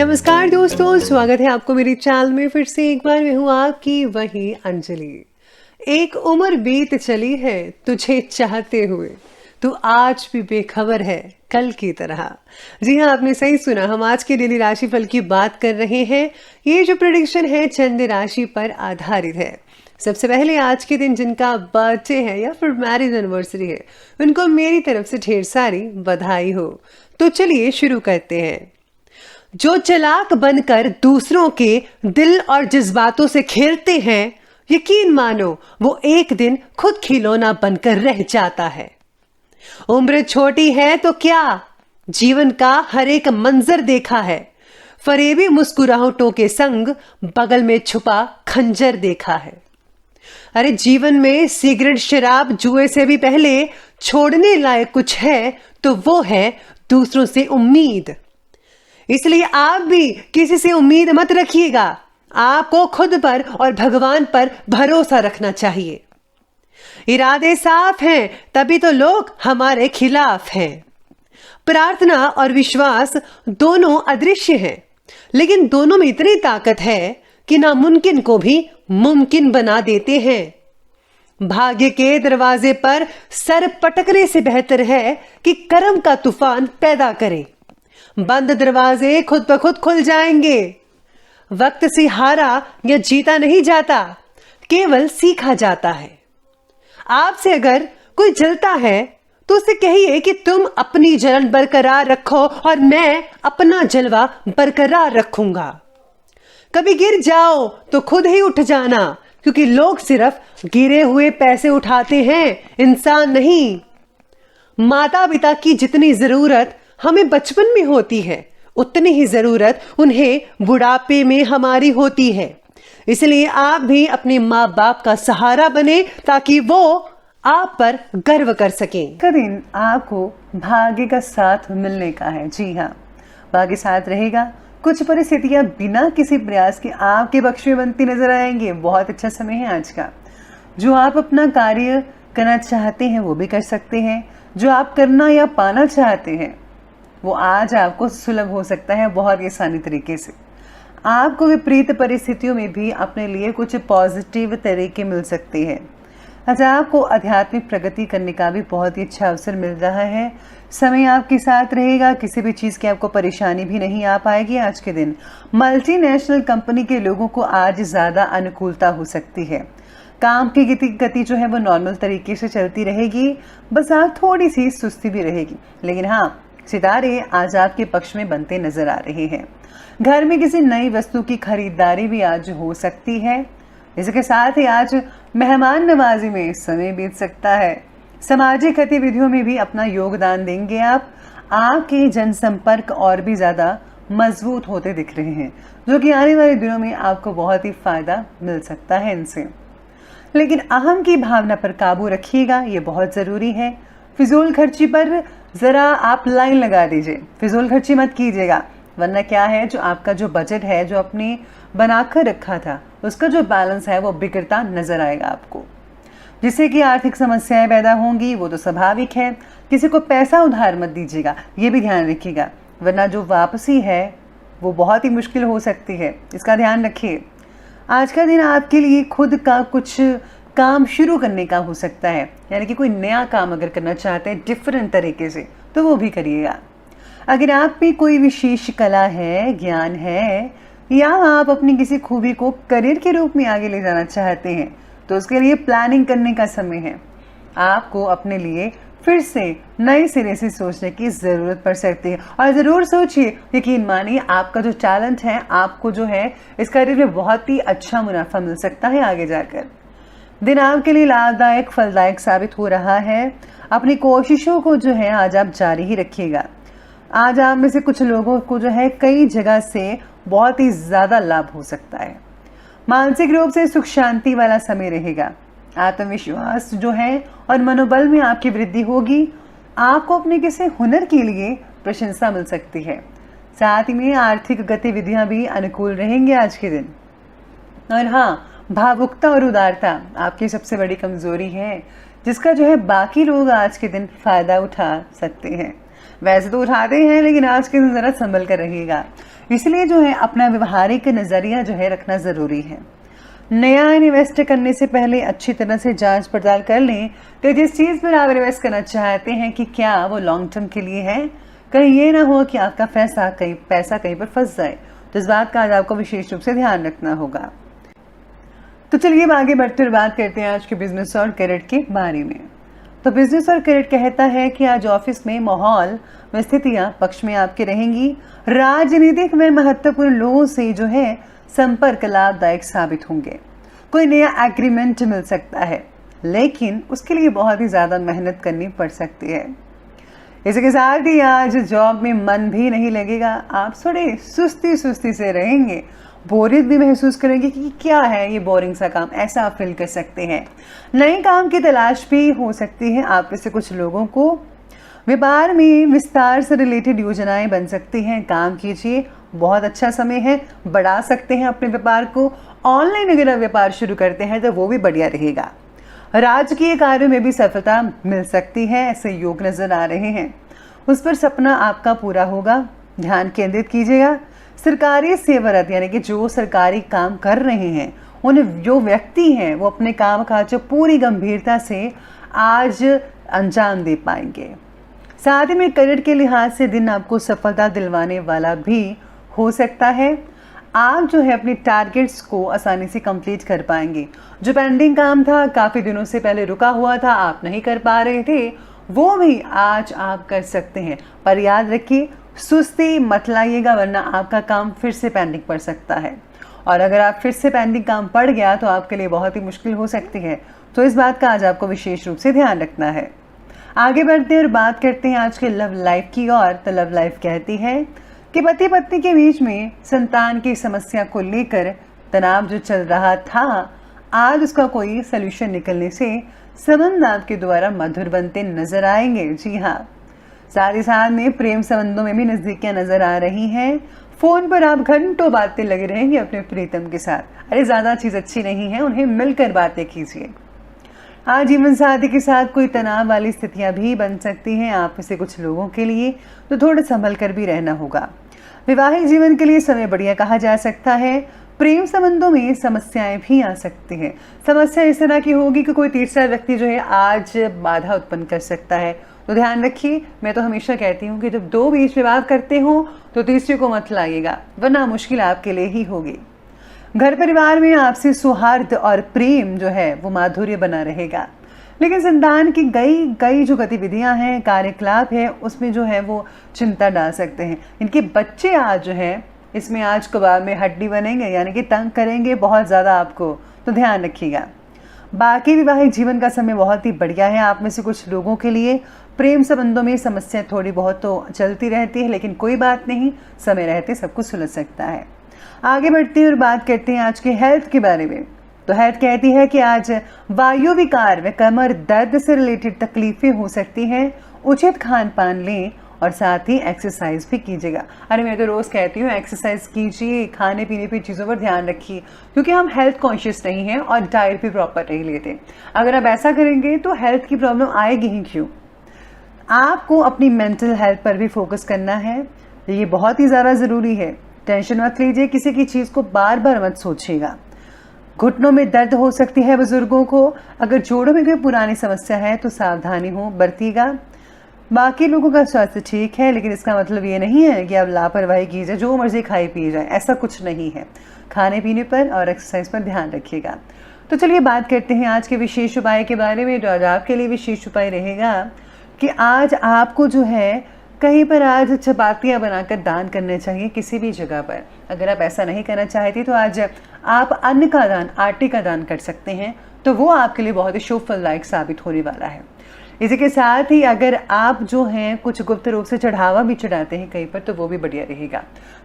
नमस्कार दोस्तों, स्वागत है आपको मेरी चैनल में। फिर से एक बार मैं हूँ आपकी वही अंजलि। एक उम्र बीत चली है तुझे चाहते हुए, तू आज भी बेखबर है कल की तरह। जी हाँ, आपने सही सुना। हम आज के डेली राशिफल की बात कर रहे हैं। ये जो प्रेडिक्शन है चंद्र राशि पर आधारित है। सबसे पहले आज के दिन जिनका बर्थडे है या फिर मैरिज एनिवर्सरी है, उनको मेरी तरफ से ढेर सारी बधाई हो। तो चलिए शुरू करते हैं। जो चालाक बनकर दूसरों के दिल और जज्बातों से खेलते हैं, यकीन मानो वो एक दिन खुद खिलौना बनकर रह जाता है। उम्र छोटी है तो क्या, जीवन का हर एक मंजर देखा है। फरेबी मुस्कुराहटों के संग बगल में छुपा खंजर देखा है। अरे जीवन में सिगरेट शराब जुए से भी पहले छोड़ने लायक कुछ है तो वो है दूसरों से उम्मीद। इसलिए आप भी किसी से उम्मीद मत रखिएगा। आपको खुद पर और भगवान पर भरोसा रखना चाहिए। इरादे साफ हैं तभी तो लोग हमारे खिलाफ हैं। प्रार्थना और विश्वास दोनों अदृश्य हैं, लेकिन दोनों में इतनी ताकत है कि नामुमकिन को भी मुमकिन बना देते हैं। भाग्य के दरवाजे पर सर पटकने से बेहतर है कि कर्म का तूफान पैदा करें। बंद दरवाजे खुद ब खुद खुल जाएंगे। वक्त से हारा या जीता नहीं जाता, केवल सीखा जाता है। आपसे अगर कोई जलता है तो उसे कहिए कि तुम अपनी जलन बरकरार रखो और मैं अपना जलवा बरकरार रखूंगा। कभी गिर जाओ तो खुद ही उठ जाना, क्योंकि लोग सिर्फ गिरे हुए पैसे उठाते हैं, इंसान नहीं। माता पिता की जितनी जरूरत हमें बचपन में होती है, उतनी ही जरूरत उन्हें बुढ़ापे में हमारी होती है। इसलिए आप भी अपने माँ बाप का सहारा बने ताकि वो आप पर गर्व कर सकें। का दिन आपको भाग्य का साथ मिलने का है। जी हाँ, भाग्य साथ रहेगा। कुछ परिस्थितियां बिना किसी प्रयास के आपके पक्ष में बनती नजर आएंगी। बहुत अच्छा समय है आज का। जो आप अपना कार्य करना चाहते हैं वो भी कर सकते हैं। जो आप करना या पाना चाहते हैं वो आज आपको सुलभ हो सकता है बहुत ही आसानी तरीके से। आपको विपरीत परिस्थितियों में भी अपने लिए कुछ पॉजिटिव तरीके मिल सकते हैं। आज आपको आध्यात्मिक प्रगति करने का भी बहुत ही अच्छा अवसर मिल रहा है। समय आपके साथ रहेगा, किसी भी चीज़ की आपको परेशानी भी नहीं आ पाएगी। आज के दिन मल्टीनेशनल कंपनी के लोगों को आज ज़्यादा अनुकूलता हो सकती है। काम की गति जो है वो नॉर्मल तरीके से चलती रहेगी, बस आप थोड़ी सी सुस्ती भी रहेगी। लेकिन हाँ, सितारे आज आपके पक्ष में बनते नजर आ रहे हैं। घर में किसी नई वस्तु की खरीदारी भी आज हो सकती है। इसके साथ ही आज मेहमान नवाजी में समय बीत सकता है। सामाजिक गतिविधियों में भी अपना योगदान देंगे आप। आपके जनसंपर्क और भी ज़्यादा मजबूत होते दिख रहे हैं, जो कि आने वाले दिनों में आपको बहुत ही फायदा मिल सकता है इनसे। लेकिन अहम की भावना पर काबू रखिएगा, ये बहुत ज़रूरी है। फिजूल खर्ची पर ज़रा आप लाइन लगा दीजिए। फिजूल खर्ची मत कीजिएगा, वरना क्या है, जो आपका जो बजट है जो आपने बनाकर रखा था उसका जो बैलेंस है वो बिगड़ता नजर आएगा आपको, जिससे कि आर्थिक समस्याएं पैदा होंगी। वो तो स्वाभाविक है। किसी को पैसा उधार मत दीजिएगा, ये भी ध्यान रखिएगा, वरना जो वापसी है वो बहुत ही मुश्किल हो सकती है। इसका ध्यान रखिए। आज का दिन आपके लिए खुद का कुछ काम शुरू करने का हो सकता है, यानी कि कोई नया काम अगर करना चाहते हैं डिफरेंट तरीके से तो वो भी करिएगा। अगर आप में कोई विशेष कला है, ज्ञान है, या आप अपनी किसी खूबी को करियर के रूप में आगे ले जाना चाहते हैं तो उसके लिए प्लानिंग करने का समय है। आपको अपने लिए फिर से नए सिरे से सोचने की ज़रूरत पड़ सकती है, और ज़रूर सोचिए। यकीन मानिए, आपका जो टैलेंट है, आपको जो है इस करियर में बहुत ही अच्छा मुनाफा मिल सकता है आगे जाकर। दिन आपके लिए लाभदायक फलदायक साबित हो रहा है। अपनी कोशिशों को जो है आज आप जारी ही रखिएगा। आज आप में से कुछ लोगों को जो है कई जगह से बहुत ही ज़्यादा लाभ हो सकता है। मानसिक रूप से सुख शांति वाला समय रहेगा। आत्मविश्वास जो है और मनोबल में आपकी वृद्धि होगी। आपको अपने किसी हुनर के लिए प्रशंसा मिल सकती है। साथ ही में आर्थिक गतिविधियां भी अनुकूल रहेंगे आज के दिन। और हाँ, भावुकता और उदारता आपकी सबसे बड़ी कमजोरी है, जिसका जो है बाकी लोग आज के दिन फायदा उठा सकते हैं। वैसे तो उठाते हैं, लेकिन आज के दिन ज़रा संभल कर रहिएगा। इसलिए जो है अपना व्यवहारिक नज़रिया जो है रखना ज़रूरी है। नया इन्वेस्ट करने से पहले अच्छी तरह से जांच पड़ताल कर लें कि जिस चीज़ पर आप इन्वेस्ट करना चाहते हैं कि क्या वो लॉन्ग टर्म के लिए है। कहीं ये ना हो कि आपका पैसा कहीं पर फंस जाए, तो इस बात का आज आपको विशेष रूप से ध्यान रखना होगा। तो चलिए अब आगे बढ़ते हुए बात करते हैं आज के बिजनेस और करियर के बारे में। तो बिजनेस और करियर कहता है कि आज ऑफिस में माहौल व स्थितियाँ पक्ष में आपके रहेंगी। राजनीतिक व महत्वपूर्ण लोगों से जो है संपर्क लाभदायक साबित होंगे। कोई नया एग्रीमेंट मिल सकता है, लेकिन उसके लिए बहुत ही ज़्यादा मेहनत करनी पड़ सकती है। इसके साथ ही आज जॉब में मन भी नहीं लगेगा, आप थोड़े सुस्ती से रहेंगे, बोरियत भी महसूस करेंगे कि क्या है ये बोरिंग सा काम, ऐसा आप फील कर सकते हैं। नए काम की तलाश भी हो सकती है आप में से कुछ लोगों को। व्यापार में विस्तार से रिलेटेड योजनाएं बन सकती हैं, काम कीजिए, बहुत अच्छा समय है, बढ़ा सकते हैं अपने व्यापार को। ऑनलाइन अगर आप व्यापार शुरू करते हैं तो वो भी बढ़िया रहेगा। राजकीय कार्यों में भी सफलता मिल सकती है, ऐसे योग नजर आ रहे हैं। उस पर सपना आपका पूरा होगा, ध्यान केंद्रित कीजिएगा। सरकारी सेवारत यानी कि जो सरकारी काम कर रहे हैं, उन जो व्यक्ति हैं वो अपने काम काज पूरी गंभीरता से आज अंजाम दे पाएंगे। साथ ही में करियर के लिहाज से दिन आपको सफलता दिलवाने वाला भी हो सकता है। आप जो है अपने टारगेट्स को आसानी से कंप्लीट कर पाएंगे। जो पेंडिंग काम था, काफ़ी दिनों से पहले रुका हुआ था, आप नहीं कर पा रहे थे, वो भी आज आप कर सकते हैं। पर याद रखिए, सुस्ती मत लाइएगा, वरना आपका काम फिर से पेंडिंग पड़ सकता है। और अगर आप फिर से पेंडिंग काम पड़ गया तो आपके लिए बहुत ही मुश्किल हो सकती है। तो इस बात का आज आपको विशेष रूप से ध्यान रखना है। आगे बढ़ते हैं और बात करते हैं आज के लव लाइफ की ओर। तो लव लाइफ कहती है कि पति पत्नी के बीच में संतान की समस्या को लेकर तनाव जो चल रहा था, आज उसका कोई सलूशन निकलने से संबंध आपके द्वारा मधुर बनते नजर आएंगे। जी हाँ, साथ ही साथ में प्रेम संबंधों में भी नजदीकियां नजर आ रही हैं। फोन पर आप घंटों बातें लगे रहेंगे अपने प्रीतम के साथ। अरे ज़्यादा चीज़ अच्छी नहीं है, उन्हें मिलकर बातें कीजिए। आज जीवन साथी के साथ कोई तनाव वाली स्थितियां भी बन सकती हैं आप में से कुछ लोगों के लिए, तो थोड़ा संभल कर भी रहना होगा। वैवाहिक जीवन के लिए समय बढ़िया कहा जा सकता है। प्रेम संबंधों में समस्याएं भी आ सकती हैं। समस्या इस तरह की होगी कि कोई तीसरा व्यक्ति जो है आज बाधा उत्पन्न कर सकता है, तो ध्यान रखिए। मैं तो हमेशा कहती हूँ कि जब दो बीच में बात करते हो तो तीसरे को मत लाइएगा, वरना मुश्किल आपके लिए ही होगी। घर परिवार में आपसी सौहार्द और प्रेम जो है वो माधुर्य बना रहेगा। लेकिन संतान की कई जो गतिविधियां हैं, कार्यकलाप है, उसमें जो है वो चिंता डाल सकते हैं। इनके बच्चे आज जो है इसमें आज कबाब में हड्डी बनेंगे, यानी कि तंग करेंगे बहुत ज़्यादा आपको, तो ध्यान रखिएगा। बाकी विवाहिक जीवन का समय बहुत ही बढ़िया है आप में से कुछ लोगों के लिए। प्रेम संबंधों में समस्या थोड़ी बहुत तो चलती रहती है, लेकिन कोई बात नहीं, समय रहते सब कुछ सुलझ सकता है। आगे बढ़ते हैं और बात करते हैं आज के हेल्थ के बारे में। तो हेल्थ कहती है कि आज वायु विकार व कमर दर्द से रिलेटेड तकलीफें हो सकती हैं। उचित खान पान लें और साथ ही एक्सरसाइज भी कीजिएगा। अरे मैं तो रोज़ कहती हूँ एक्सरसाइज कीजिए, खाने पीने की चीज़ों पर ध्यान रखिए, क्योंकि हम हेल्थ कॉन्शियस नहीं हैं और डाइट भी प्रॉपर नहीं लेते। अगर आप ऐसा करेंगे तो हेल्थ की प्रॉब्लम आएगी ही क्यों। आपको अपनी मेंटल हेल्थ पर भी फोकस करना है, ये बहुत ही ज़्यादा ज़रूरी है। टेंशन मत लीजिए, किसी की चीज़ को बार बार मत सोचिएगा। घुटनों में दर्द हो सकती है बुजुर्गों को। अगर जोड़ों में कोई पुरानी समस्या है तो सावधानी हो बरतिएगा। बाकी लोगों का स्वास्थ्य ठीक है, लेकिन इसका मतलब ये नहीं है कि आप लापरवाही कीजिए, जो मर्जी खाई पी जाए, ऐसा कुछ नहीं है। खाने पीने पर और एक्सरसाइज पर ध्यान रखिएगा। तो चलिए बात करते हैं आज के विशेष उपाय के बारे में। जो आज आपके लिए विशेष उपाय रहेगा कि आज आपको जो है कहीं पर आज चपातियाँ बनाकर दान करने चाहिए किसी भी जगह पर। अगर आप ऐसा नहीं करना चाहती तो आज आप अन्न का दान, आटे का दान कर सकते हैं, तो वो आपके लिए बहुत ही शुभ फलदायक साबित होने वाला है। इसी के साथ ही अगर आप जो हैं कुछ गुप्त रूप से चढ़ावा भी चढ़ाते हैं कहीं पर, तो वो भी बढ़िया रहेगा।